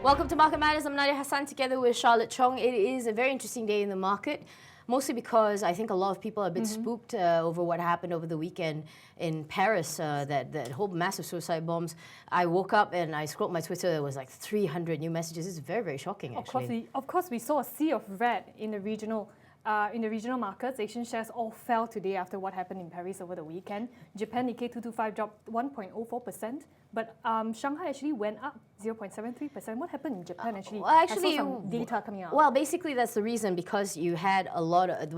Welcome to Market Matters. I'm Nadia Hassan together with Charlotte Chong. It is a very interesting day in the market, mostly because I think a lot of people are a bit spooked over what happened over the weekend in Paris, that whole massive suicide bombs. I woke up and I scrolled my Twitter, there was like 300 new messages. It's very, very shocking, actually. Of course, we saw a sea of red in the regional markets. Asian shares all fell today after what happened in Paris over the weekend. Japan Nikkei 225 dropped 1.04%, but Shanghai actually went up 0.73%. What happened in Japan actually? Well, actually, I saw some data coming out. Well, basically that's the reason, because you had a lot of,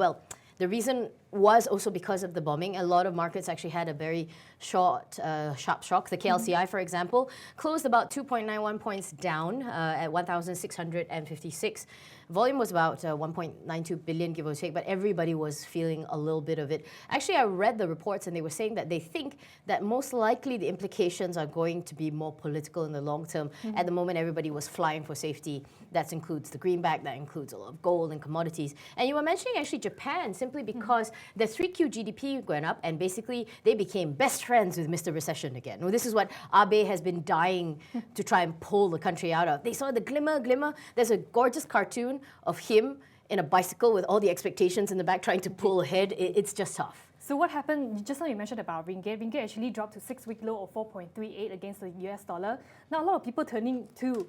the reason was also because of the bombing. A lot of markets actually had a very sharp shock. The KLCI, for example, closed about 2.91 points down at 1,656. Volume was about 1.92 billion, give or take, but everybody was feeling a little bit of it. Actually, I read the reports and they were saying that they think that most likely the implications are going to be more political in the long term. At the moment, everybody was flying for safety. That includes the greenback, that includes a lot of gold and commodities. And you were mentioning actually Japan, simply because the 3Q GDP went up and basically they became best friends with Mr. Recession again. Well, this is what Abe has been dying to try and pull the country out of. They saw the glimmer. There's a gorgeous cartoon of him in a bicycle with all the expectations in the back trying to pull ahead. It's just tough. So what happened, just now you mentioned about ringgit. Ringgit actually dropped to 6-week low of 4.38 against the US dollar. Now a lot of people turning to,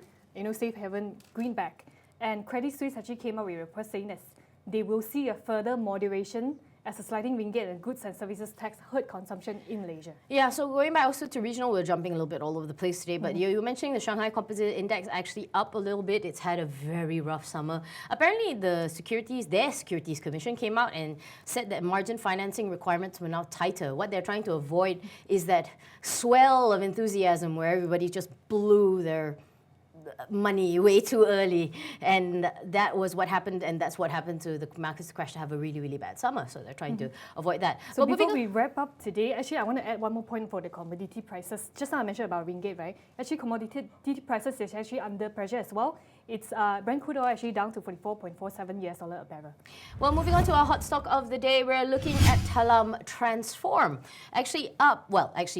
safe haven greenback. And Credit Suisse actually came out with a report saying that they will see a further moderation as a sliding ringgit and goods and services tax hurt consumption in Malaysia. Yeah, so going back also to regional, we're jumping a little bit all over the place today, but you were mentioning the Shanghai Composite Index actually up a little bit. It's had a very rough summer. Apparently, their Securities Commission came out and said that margin financing requirements were now tighter. What they're trying to avoid is that swell of enthusiasm where everybody just blew their money way too early, and that was what happened, and that's what happened to the markets crash to have a really, really bad summer. So they're trying to avoid that. So before we wrap up today, actually I want to add one more point for the commodity prices. Just now I mentioned about ringgit, right? Actually commodity prices is actually under pressure as well. It's Brent crude oil actually down to $44.47 US dollar a barrel. Well, moving on to our hot stock of the day, we're looking at Talam Transform. Actually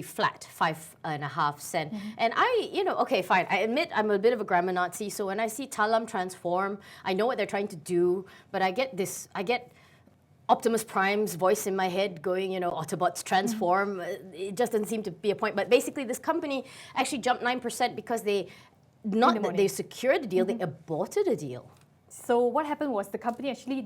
flat, 5.5 cents. And okay, fine. I admit I'm a bit of a grammar Nazi, so when I see Talam Transform, I know what they're trying to do, but I get Optimus Prime's voice in my head going, Autobots transform. It just doesn't seem to be a point. But basically, this company actually jumped 9% because they secured a deal, they aborted a deal. So what happened was the company actually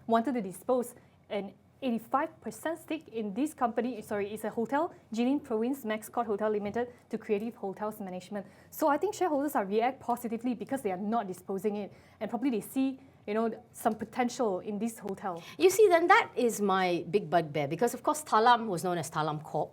wanted to dispose an 85% stake in this company. It's a hotel, Jilin Province Maxcourt Hotel Limited, to Creative Hotels Management. So I think shareholders are react positively because they are not disposing it, and probably they see some potential in this hotel. You see, then that is my big bugbear, because of course Talam was known as Talam Corp.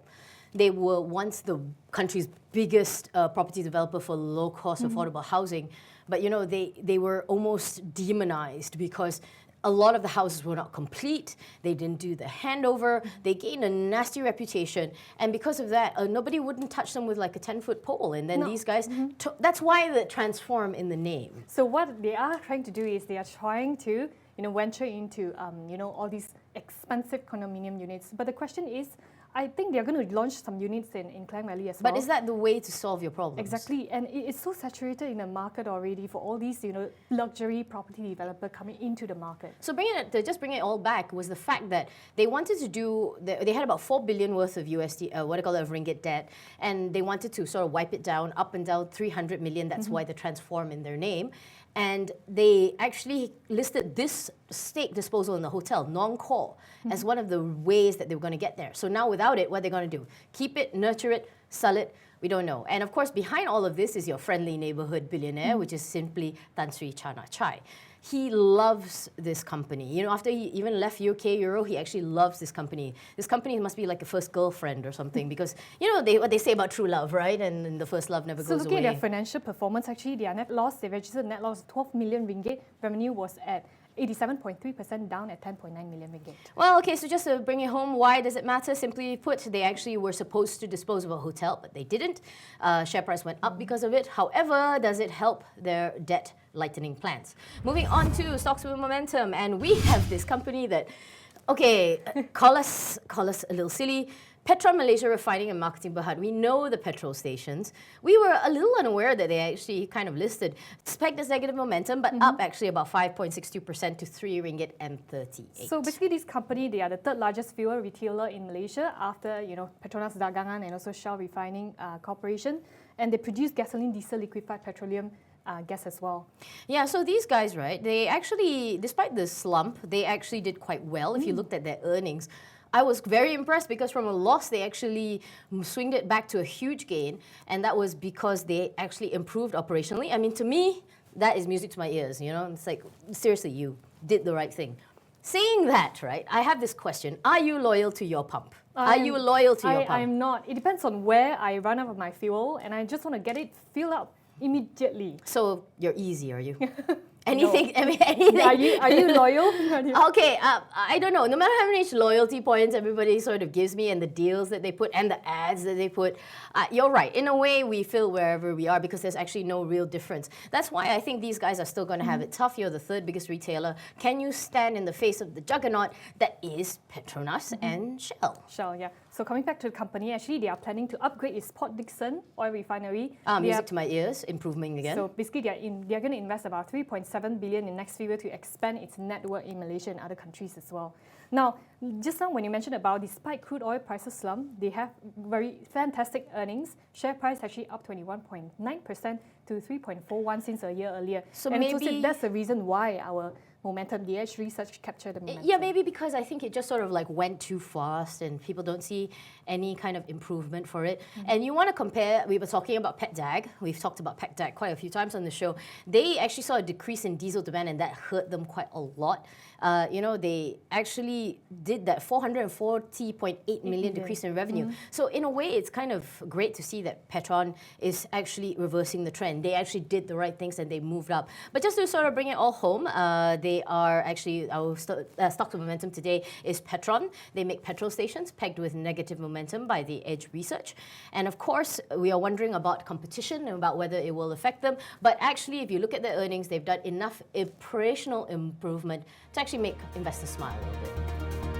They were once the country's biggest property developer for low-cost affordable housing, but they were almost demonized because a lot of the houses were not complete. They didn't do the handover. They gained a nasty reputation, and because of that, nobody wouldn't touch them with like a 10-foot pole. And then these guys, that's why the transform in the name. So what they are trying to do is they are trying to venture into all these expensive condominium units. But the question is, I think they're going to launch some units in Klang Valley as well. But is that the way to solve your problems? Exactly, and it's so saturated in the market already for all these, luxury property developer coming into the market. So just bring it all back was the fact that they wanted to do, they had about 4 billion worth of USD, ringgit debt, and they wanted to sort of wipe it down, up and down 300 million. That's why the transform in their name. And they actually listed this stake disposal in the hotel, non-core, as one of the ways that they were going to get there. So now without it, what are they going to do? Keep it, nurture it, sell it? We don't know. And of course, behind all of this is your friendly neighborhood billionaire, which is simply Tan Sri Chana Chai. He loves this company. After he even left UK Euro, he actually loves this company. This company must be like a first girlfriend or something, because what they say about true love, right? And the first love never goes away. So looking at their financial performance, actually their net loss, they registered net loss of 12 million ringgit. Revenue was at 87.3%, down at 10.9 million ringgit. Well, okay, so just to bring it home, why does it matter? Simply put, they actually were supposed to dispose of a hotel, but they didn't. Share price went up because of it. However, does it help their debt lightening plans? Moving on to stocks with momentum, and we have this company that, okay, call us a little silly, Petron Malaysia Refining and Marketing Berhad, we know the petrol stations. We were a little unaware that they actually kind of listed. It's pegged as negative momentum, but up actually about 5.62% to 3 ringgit and 38. So basically, this company, they are the third largest fuel retailer in Malaysia after Petronas Dagangan and also Shell Refining Corporation, and they produce gasoline, diesel, liquefied petroleum gas as well. Yeah, so these guys, right, they actually, despite the slump, they actually did quite well if you looked at their earnings. I was very impressed because from a loss, they actually swinged it back to a huge gain, and that was because they actually improved operationally. I mean, to me, that is music to my ears, It's like, seriously, you did the right thing. Saying that, right, I have this question. Are you loyal to your pump? Are you loyal to your pump? I'm not. It depends on where I run out of my fuel, and I just want to get it filled up immediately. So you're easy, are you? Anything? No. I mean, anything. Are you loyal? Okay, I don't know. No matter how many loyalty points everybody sort of gives me and the deals that they put and the ads that they put, you're right. In a way, we feel wherever we are because there's actually no real difference. That's why I think these guys are still going to have it tough. You're the third biggest retailer. Can you stand in the face of the juggernaut that is Petronas and Shell? Shell, yeah. So coming back to the company, actually they are planning to upgrade its Port Dickson oil refinery. Music to my ears, improvement again. So basically they're going to invest about 3.7 billion in next few years to expand its network in Malaysia and other countries as well. Now, just now when you mentioned about despite crude oil prices slump, they have very fantastic earnings. Share price actually up 21.9% to 3.41 since a year earlier. So and maybe so that's the reason why our momentum, the Edge Research captured the momentum. Yeah, maybe because I think it just sort of like went too fast and people don't see any kind of improvement for it. And you want to compare, we were talking about PetDag. We've talked about PetDag quite a few times on the show. They actually saw a decrease in diesel demand and that hurt them quite a lot. They actually did that 440.8 million decrease in revenue. So in a way, it's kind of great to see that Petron is actually reversing the trend. They actually did the right things and they moved up. But just to sort of bring it all home, they are actually, our stock to momentum today is Petron. They make petrol stations pegged with negative momentum by the Edge Research. And of course, we are wondering about competition and about whether it will affect them. But actually, if you look at their earnings, they've done enough operational improvement to actually make investors smile a little bit.